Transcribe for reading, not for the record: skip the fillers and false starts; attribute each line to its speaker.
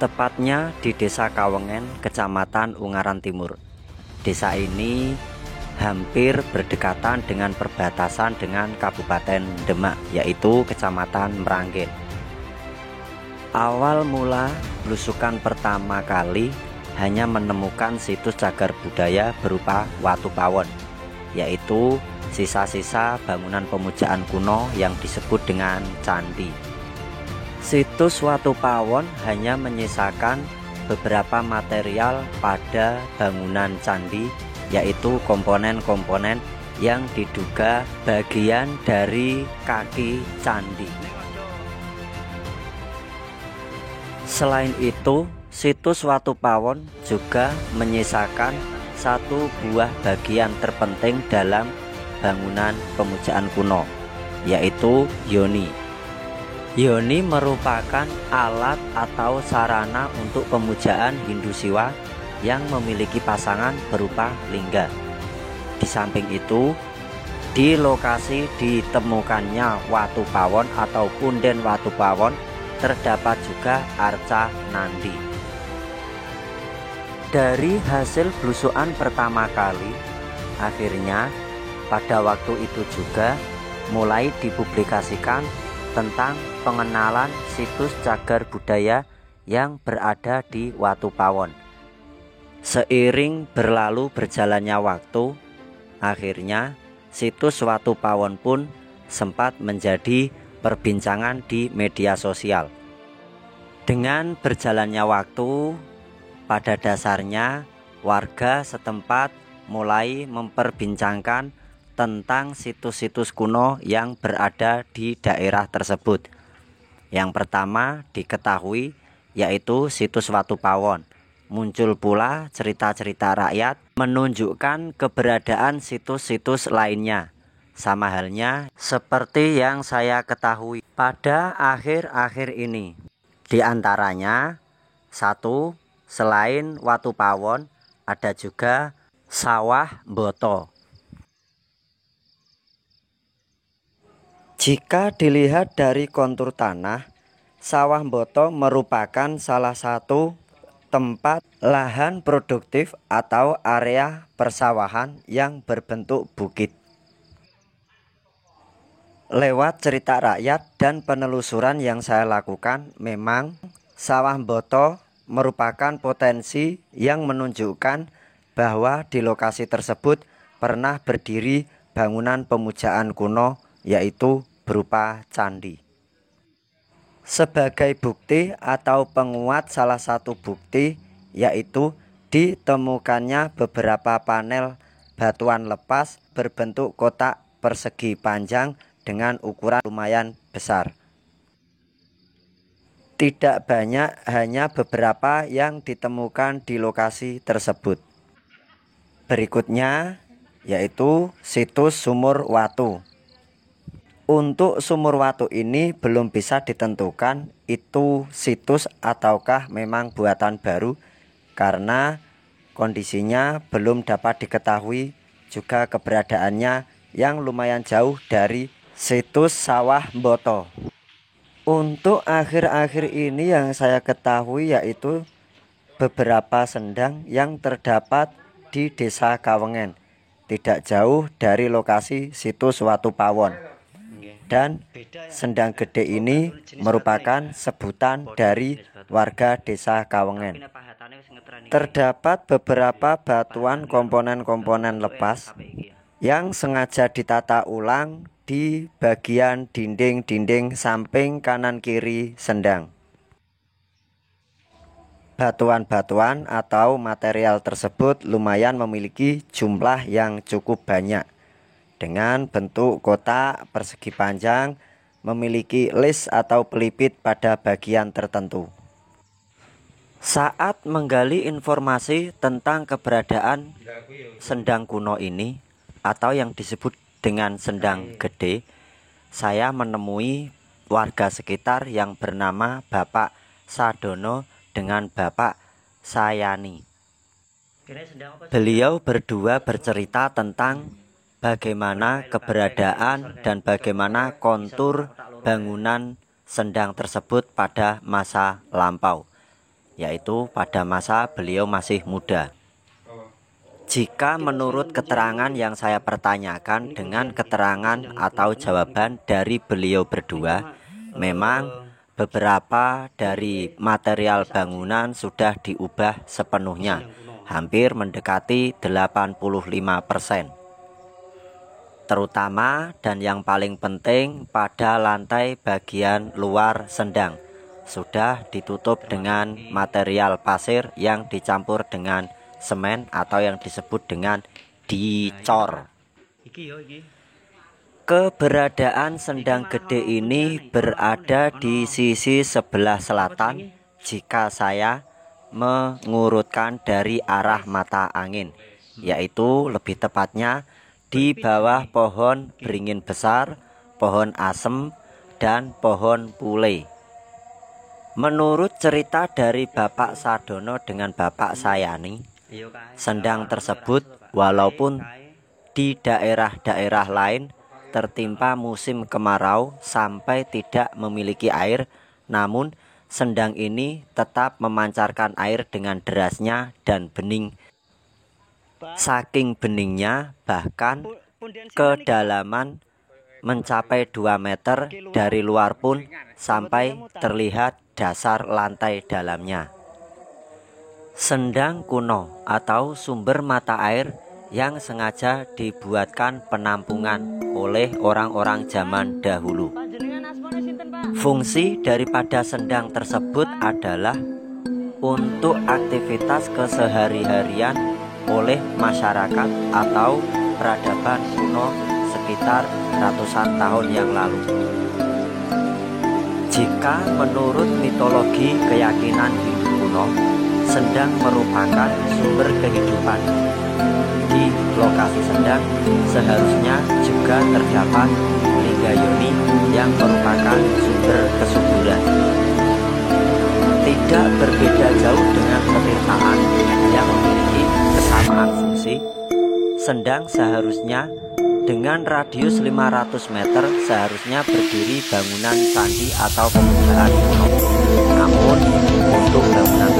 Speaker 1: tepatnya di Desa Kawengen, Kecamatan Ungaran Timur. Desa ini hampir berdekatan dengan perbatasan dengan Kabupaten Demak, yaitu Kecamatan Meranggen. Awal mula belusukan pertama kali hanya menemukan situs cagar budaya berupa watu pawon, yaitu sisa-sisa bangunan pemujaan kuno yang disebut dengan candi. Situs watu pawon hanya menyisakan beberapa material pada bangunan candi, yaitu komponen-komponen yang diduga bagian dari kaki candi. Selain itu, situs watu pawon juga menyisakan satu buah bagian terpenting dalam bangunan pemujaan kuno, yaitu yoni. Yoni merupakan alat atau sarana untuk pemujaan Hindu Siwa yang memiliki pasangan berupa lingga. Di samping itu, di lokasi ditemukannya watu pawon atau punden watu pawon terdapat juga arca nandi. Dari hasil belusukan pertama kali, akhirnya pada waktu itu juga mulai dipublikasikan tentang pengenalan situs cagar budaya yang berada di Watu Pawon. Seiring berlalu berjalannya waktu, akhirnya situs Watu Pawon pun sempat menjadi perbincangan di media sosial. Dengan berjalannya waktu, pada dasarnya warga setempat mulai memperbincangkan tentang situs-situs kuno yang berada di daerah tersebut. Yang pertama diketahui yaitu situs Watu Pawon. Muncul pula cerita-cerita rakyat menunjukkan keberadaan situs-situs lainnya. Sama halnya seperti yang saya ketahui pada akhir-akhir ini. Di antaranya, satu, selain Watu Pawon ada juga Sawah Mboto. Jika dilihat dari kontur tanah, Sawah Mboto merupakan salah satu tempat lahan produktif atau area persawahan yang berbentuk bukit. Lewat cerita rakyat dan penelusuran yang saya lakukan, memang Sawah Mboto merupakan potensi yang menunjukkan bahwa di lokasi tersebut pernah berdiri bangunan pemujaan kuno, yaitu berupa candi. Sebagai bukti atau penguat salah satu bukti, yaitu ditemukannya beberapa panel batuan lepas berbentuk kotak persegi panjang dengan ukuran lumayan besar. Tidak banyak, hanya beberapa yang ditemukan di lokasi tersebut. Berikutnya yaitu situs sumur watu. Untuk sumur watu ini belum bisa ditentukan itu situs ataukah memang buatan baru, karena kondisinya belum dapat diketahui, juga keberadaannya yang lumayan jauh dari situs Sawah Mboto. Untuk akhir-akhir ini yang saya ketahui yaitu beberapa sendang yang terdapat di Desa Kawengen, tidak jauh dari lokasi situs Watu Pawon. Dan sendang gede ini merupakan sebutan dari warga Desa Kawengen. Terdapat beberapa batuan komponen-komponen lepas yang sengaja ditata ulang di bagian dinding-dinding samping kanan kiri sendang. Batuan-batuan atau material tersebut lumayan memiliki jumlah yang cukup banyak, dengan bentuk kotak persegi panjang, memiliki lis atau pelipit pada bagian tertentu. Saat menggali informasi tentang keberadaan sendang kuno ini atau yang disebut dengan sendang gede, saya menemui warga sekitar yang bernama Bapak Sadono dengan Bapak Sayani. Beliau berdua bercerita tentang bagaimana keberadaan dan bagaimana kontur bangunan sendang tersebut pada masa lampau. yaitu pada masa beliau masih muda. Jika menurut keterangan yang saya pertanyakan dengan keterangan atau jawaban dari beliau berdua, memang beberapa dari material bangunan sudah diubah sepenuhnya, hampir mendekati 85%. Terutama dan yang paling penting pada lantai bagian luar sendang sudah ditutup dengan material pasir yang dicampur dengan semen atau yang disebut dengan dicor. Keberadaan sendang gede ini berada di sisi sebelah selatan jika saya mengurutkan dari arah mata angin, yaitu lebih tepatnya di bawah pohon beringin besar, pohon asem, dan pohon pule. Menurut cerita dari Bapak Sadono dengan Bapak Sayani, sendang tersebut walaupun di daerah-daerah lain tertimpa musim kemarau sampai tidak memiliki air, namun sendang ini tetap memancarkan air dengan derasnya dan bening. Saking beningnya bahkan kedalaman mencapai 2 meter, dari luar pun sampai terlihat dasar lantai dalamnya. Sendang kuno atau sumber mata air yang sengaja dibuatkan penampungan oleh orang-orang zaman dahulu. Fungsi daripada sendang tersebut adalah untuk aktivitas kesehari-harian oleh masyarakat atau peradaban kuno sekitar ratusan tahun yang lalu. Jika menurut mitologi keyakinan Hindu kuno, sendang merupakan sumber kehidupan. Di lokasi sendang seharusnya juga terdapat lingga yoni yang merupakan sumber kesuburan. Tidak berbeda jauh dengan petirtaan yang memiliki kesamaan fungsi, sendang seharusnya dengan radius 500 meter seharusnya berdiri bangunan candi atau pemujaan kuno. Namun untuk bangunan